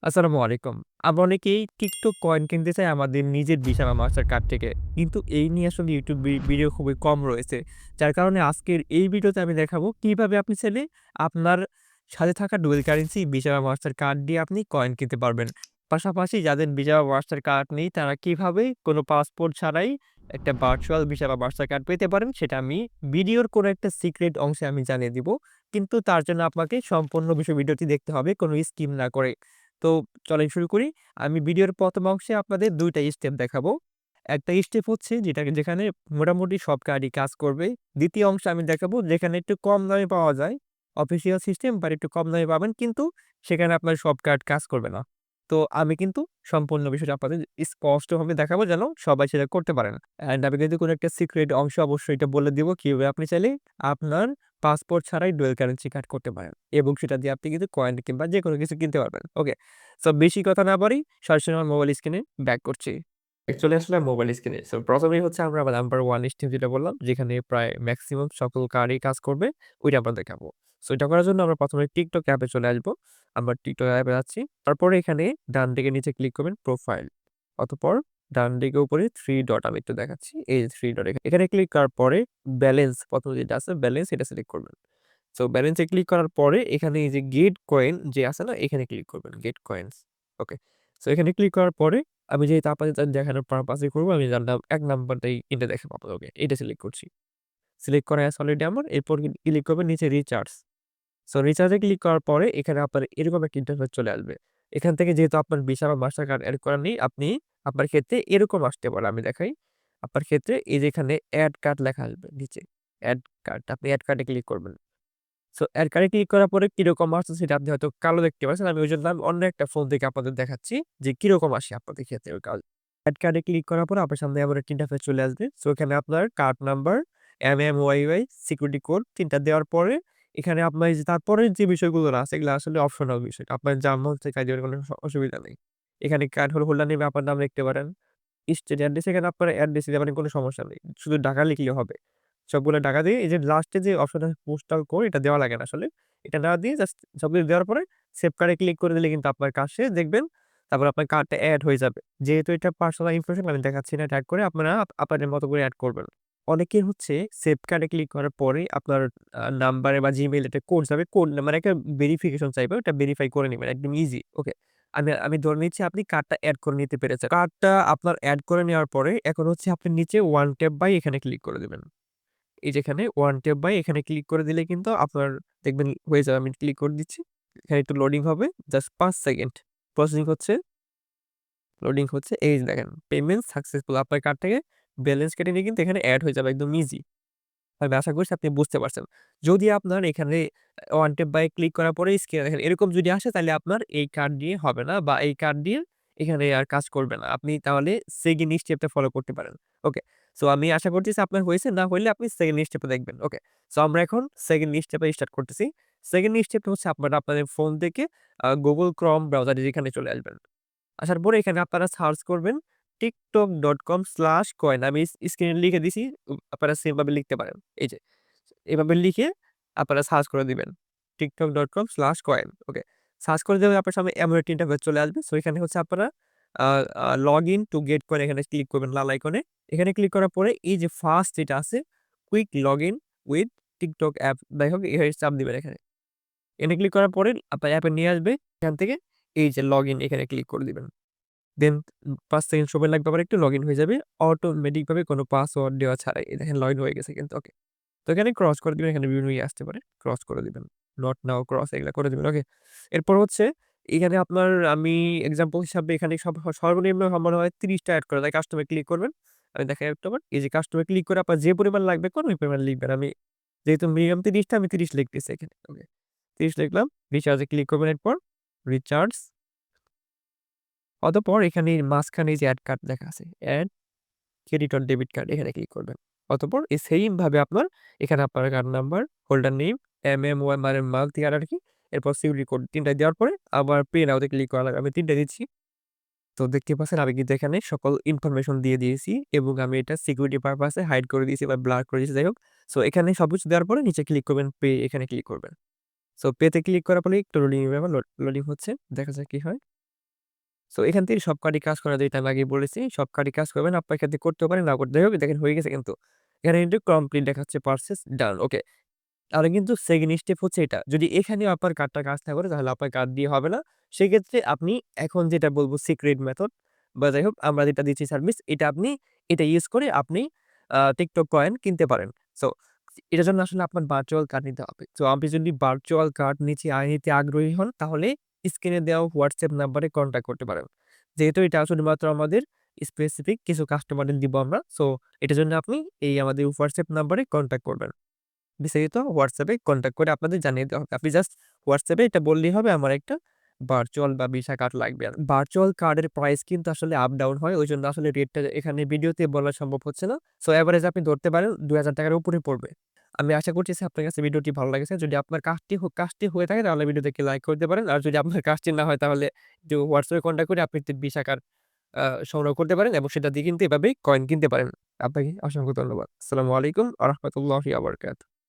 আসসালামু আলাইকুম। আমরা অনেকেই TikTok কয়েন কিনতে চাই আমাদের নিজের ভিসা বা মাস্টার কার্ড থেকে। কিন্তু এই নিয়ে আসলে YouTube ভিডিও খুবই কম রয়েছে। যার কারণে আজকের এই ভিডিওতে আমি দেখাবো কিভাবে আপনি চাইলে আপনার সাথে থাকা ডুয়াল কারেন্সি ভিসা বা মাস্টার কার্ড দিয়ে আপনি কয়েন কিনতে পারবেন। পাশাপাশি যাদের ভিসা বা মাস্টার কার্ড নেই তারা কিভাবে কোনো পাসপোর্ট ছাড়াই একটা ভার্চুয়াল ভিসা বা মাস্টার কার্ড পেতে পারেন সেটা আমি ভিডিওর কোনো একটা সিক্রেট অংশে আমি জানিয়ে দিব। কিন্তু তার জন্য আপনাকে সম্পূর্ণ ভিডিওটি দেখতে হবে কোনো স্কিম না করে। তো চলেন শুরু করি। আমি ভিডিওর ১ম অংশে আপনাদের ২ টা স্টেপ দেখাবো। একটা স্টেপ হচ্ছে যেখানে মোটামুটি সব কার্ডই কাজ করবে। ২য় অংশে আমি দেখাবো যেখানে একটু কম দামে পাওয়া যায়। অফিসিয়াল সিস্টেম বাট একটু কম দামে পাবেন কিন্তু সেখানে আপনার সব কার্ড কাজ করবে না। তো আমি কিন্তু সম্পূর্ণ বিষয়টা আপনাদের স্পষ্টভাবে দেখাবো যেন সবাই সেটা করতে পারেন। অ্যান্ড আমি কিন্তু কোনো একটা সিক্রেট অংশ অবশ্যই এটা বলে দিব কিভাবে আপনি চাইলে আপনার পাসপোর্ট ছাড়াই ডুয়াল কারেন্সি কার্ড করতে পারেন। এবং সেটা দিয়ে আপনি কিন্তু কয়েন কিংবা যেকোনো কিছু কিনতে পারবেন। ওকে। সো বেশি কথা না বাড়ি সরাসরি আমার মোবাইল স্ক্রিনে ব্যাক করছি। চলে আসলাম মোবাইল স্ক্রিনে। সো ১ম এই হচ্ছে আমরা নাম্বার 1 স্টেপ যেটা বললাম, যেখানে প্রায় মেক্সিমাম সকল কার্ডই কাজ করবে, ওইটা আমরা দেখাবো। সো এটা করার জন্য আমরা ১ম এ TikTok অ্যাপে চলে আসবো। আমরা TikTok অ্যাপে যাচ্ছি। তারপরে এখানে ডান দিকে নিচে ক্লিক করবেন প্রোফাইল। অতঃপর ডান দিকে উপরে 3 ডট আমি একটু দেখাচ্ছি। এই যে 3 ডট এখানে ক্লিক করার পরে ব্যালেন্স ১ম যেটা আছে ব্যালেন্স এটা সিলেক্ট করবেন। সো ব্যালেন্স এ ক্লিক করার পরে এখানে এই যে গেট কয়েন যে আছে না? এখানে ক্লিক করবেন। Gate coins. ওকে। সো এখানে ক্লিক করার পরে আমি যেহেতু আপনাদের দেখানোর পারপাস এ করব আমি জানলাম ১ নাম্বারটাই এটা দেখাবো আপনাদেরকে। এটা সিলেক্ট করছি। সিলেক্ট করা আছে অলরেডি আমার। এরপর ক্লিক করবেন নিচে রিচার্জ। সো রিচার্জ এ ক্লিক করার পরে এখানে আপনার এরকম একটা ইন্টারফেস চলে আসবে। এখান থেকে যেহেতু আপনার ভিসা বা মাস্টার কার্ড এড করা নেই, আপনার ক্ষেত্রে এরকম আসতে পারে। আমি দেখাই। আপনার ক্ষেত্রে এই যে এখানে এড কার্ড লেখা আসবে নিচে। Add card. আপনি এড কার্ড এ ক্লিক করবেন। সো এর কারে ক্লিক করার পরে কিরকম আসছে সেটা আপনি হয়তো কালো দেখতে পাচ্ছেন। আমি ওইজন্য অন্য একটা ফোন থেকে আপনাদের দেখাচ্ছি যে কিরকম আসে আপনাদের ক্ষেত্রে ওই কাল এড কার্ডে ক্লিক করার পরে আপনার সামনে আবার একটা ইন্টারফেস চলে আসবে। সো এখানে আপনার card number, MMYY, security code ৩ টা দেওয়ার পরে এখানে আপনার এই যে তারপরের যে বিষয়গুলো আছে এগুলো আসলে অপশনাল বিষয়। আপনার যা মন চায় কাজ করে কোনো অসুবিধা নেই। এখানে কার্ড হোল্ডার নেমে আপনার নাম লিখতে পারেন। স্টেট অ্যাড্রেস এখানে আপনার অ্যাড্রেস দিতে পারেন কোনো সমস্যা নেই। শুধু ঢাকা লিখলেও হবে। সবগুলো ঢাকা দিয়ে এই যে লাস্টে যে অপশন আছে পোস্টাল কোড এটা দেওয়া লাগে না আসলে। এটা না দিয়ে জাস্ট সবকিছু দেওয়ার পরে সেভ কার্ডে ক্লিক করে দিলে কিন্তু আপনার কাজ শেষ দেখবেন। তারপর আপনার কার্ডটা এড হয়ে যাবে। যেহেতু এটা পার্সোনাল ইনফরমেশন আমি দেখাচ্ছি না, এটা এড করে আপনারা আপনাদের মতো করে এড করবেন। অনেকের হচ্ছে সেভ কার্ডে ক্লিক করার পরে আপনার নাম্বারে বা জিমেইল একটা কোড যাবে। কোড না মানে একটা ভেরিফিকেশন চাইবে। ওটা ভেরিফাই করে নিবেন। একদম ইজি। ওকে। আমি আমি ধরে নিচ্ছি আপনি কার্ডটা এড করে নিতে পেরেছেন। কার্ডটা আপনার এড করে নেওয়ার পরে এখন হচ্ছে আপনি নিচে ওয়ান ট্যাপ বাই এখানে ক্লিক করে দিবেন। এই যে এখানে ওয়ান ট্যাপ বাই এখানে ক্লিক করে দিলে কিন্তু আপনার দেখবেন হয়ে যাবে। আমি ক্লিক করে দিচ্ছি। এখানে একটু লোডিং হবে। Just ৫ second. প্রসেসিং হচ্ছে, লোডিং হচ্ছে। এই যে দেখেন পেমেন্ট সাকসেসফুল আপনার কার্ড থেকে ব্যালেন্স কেটে নিয়ে কিন্তু এখানে এড হয়ে যাবে একদম ইজি। আমি আশা করছি আপনি বুঝতে পারছেন। যদি আপনার এখানে ওয়ান ট্যাপ বাই ক্লিক করার পরে স্ক্রিনে দেখেন এরকম যদি আসে তাহলে আপনার এই কার্ড দিয়ে হবে না বা এই কার্ড দিয়ে এখানে আর কাজ করবে না। আপনি তাহলে সেকেন্ড স্টেপটা ফলো করতে পারেন। ওকে। সো আমি আশা করতেছি আপনার হয়েছে। না হইলে আপনি সেকেন্ড স্টেপটা দেখবেন। ওকে। সো আমরা এখন সেকেন্ড স্টেপে স্টার্ট করতেছি। সেকেন্ড স্টেপটা হচ্ছে আপনারা আপনাদের ফোন থেকে Google Chrome ব্রাউজারে যেখানে চলে আসবেন। আসার পরে এখানে আপনারা সার্চ করবেন tiktok.com/coin আমি স্ক্রিনে লিখে দিছি। আপনারা সেম ভাবে লিখতে পারেন। এই যে এভাবে লিখে আপনারা সার্চ করে দিবেন। tiktok.com/coin ওকে। সার্চ করে দিলে আপনার সামনে এমন একটা ইন্টারফেস চলে আসবে। সো এখানে হচ্ছে আপনারা আ আ লগইন টু গেট কয়েন এখানে ক্লিক করবেন লাল আইকনে। এখানে ক্লিক করার পরে এই যে ফার্স্ট যেটা আছে quick login with TikTok app যাই হোক এখানে চাপ দিবেন এখানে। এখানে ক্লিক করার পরে আপনার অ্যাপে নিয়ে আসবে। এখান থেকে এই যে লগইন এখানে ক্লিক করে দিবেন। দেন ৫ সেকেন্ড সময় লাগবে আবার একটু লগইন হয়ে যাবে। অটোমেটিক ভাবে কোনো পাসওয়ার্ড দেওয়া ছাড়াই। এই দেখেন লগইন হয়ে গেছে কিন্তু ওকে। তো এখানে ক্রস করে দিবেন। এখানে বিভিন্ন ইয়ে আসতে পারে। ক্রস করে দিবেন। নট নাও ক্রস এগুলা করে দিবেন। ওকে। এরপর হচ্ছে এখানে আপনার আমি এক্সাম্পল হিসাবে এখানে সর্বনিম্ন মনে হয় ৩০ টা এড করা যায়। কাস্টমার ক্লিক করবেন। আমি দেখাই একটু আবার। এই যে কাস্টমার ক্লিক করে আপনার যে পরিমাণ লাগবে কোন ওই পরিমাণ লিখবেন। আমি যেহেতু মিনিমাম ৩০ টা আমি ৩০ লিখতেছি এখানে। ওকে। ৩০ লিখলাম। রিচার্জ এ ক্লিক করবেন এরপর। রিচার্জ অতঃপর এখানে মাঝখানে যে এড কার্ড লেখা আছে। Add credit or debit card এখানে ক্লিক করবেন। অতঃপর এই সেইম ভাবে আপনার এখানে আপনার card number, holder name, MMOI মানে মান্থ ইয়ার আরকি। এরপর সিভিভি কোড ৩ টাই দেওয়ার পরে আবার পে নাও তে ক্লিক করা লাগবে। আমি ৩ টাই দিচ্ছি। তো দেখতে পাচ্ছেন আমি কিন্তু এখানে সকল ইনফরমেশন দিয়ে দিয়েছি এবং আমি এটা সিকিউরিটি পারপাস এ হাইড করে দিয়েছি বা ব্লার করে দিয়েছি যাই হোক। সো এখানে সবকিছু দেওয়ার পরে নিচে ক্লিক করবেন পে এখানে ক্লিক করবেন। সো পে তে ক্লিক করার পরে একটু লোডিং নেবে আবার লোডিং হচ্ছে। দেখা যাক কি হয়। সো এখান থেকে সব কার্ডই কাজ করা যেটা আমি আগেই বলেছি। সব কার্ডই কাজ করবে না। আপনার ক্ষেত্রে করতেও পারেন, নাও করতে যাই হোক দেখেন হয়ে গেছে কিন্তু। এখানে কিন্তু কমপ্লিট দেখাচ্ছে প্রসেস ডান। ওকে। তাহলে কিন্তু সেকেন্ড স্টেপ হচ্ছে এটা। যদি এখানেও আপনার কার্ডটা কাজ না করে তাহলে আপনার কার্ড দিয়ে হবে না। সেক্ষেত্রে আপনি এখন যেটা বলব সিক্রেট মেথড বা যাই হোক আমরা যেটা দিচ্ছি সার্ভিস এটা ইউজ করে আপনি TikTok কয়েন কিনতে পারেন। সো এটার জন্য আসলে আপনার ভার্চুয়াল কার্ড নিতে হবে। সো আপনি যদি ভার্চুয়াল কার্ড নিতে আগ্রহী হন তাহলে স্ক্রিনে দেওয়া WhatsApp নাম্বারে কনট্যাক্ট করতে পারেন। যেহেতু এটা শুধুমাত্র আমাদের স্পেসিফিক কিছু কাস্টমারদের দিব আমরা। সো এটার জন্য আপনি এই আমাদের WhatsApp নাম্বারে কনট্যাক্ট করবেন। বিস্তারিত WhatsApp এ কনট্যাক্ট করে আপনাদের জানিয়ে দেওয়া হবে। আপনি জাস্ট WhatsApp এ এটা বললেই হবে আমার একটা ভার্চুয়াল বা ভিসা কার্ড লাগবে। ভার্চুয়াল কার্ডের প্রাইস কিন্তু আসলে আপ ডাউন হয়। ওইজন্য আসলে রেটটা এখানে ভিডিওতে বলা সম্ভব হচ্ছে না। সো এভারেজ আপনি ধরতে পারেন ৳২,০০০ র উপরে পড়বে। আমি আশা করতেছি আপনার কাছে ভিডিওটি ভালো লেগেছে। যদি আপনার কাজটি হয়ে থাকে তাহলে ভিডিওতে একটি লাইক করতে পারেন। আর যদি আপনার কাজটি না হয় তাহলে একটু WhatsApp এ কনট্যাক্ট করে আপনি একটি ভিসা কার্ড সংগ্রহ করতে পারেন এবং সেটা দিয়ে কিন্তু এভাবেই কয়েন কিনতে পারেন। আপনাকে অসংখ্য ধন্যবাদ। আসসালামু আলাইকুম ওয়া রাহমাতুল্লাহি ওয়া বারাকাতুহু।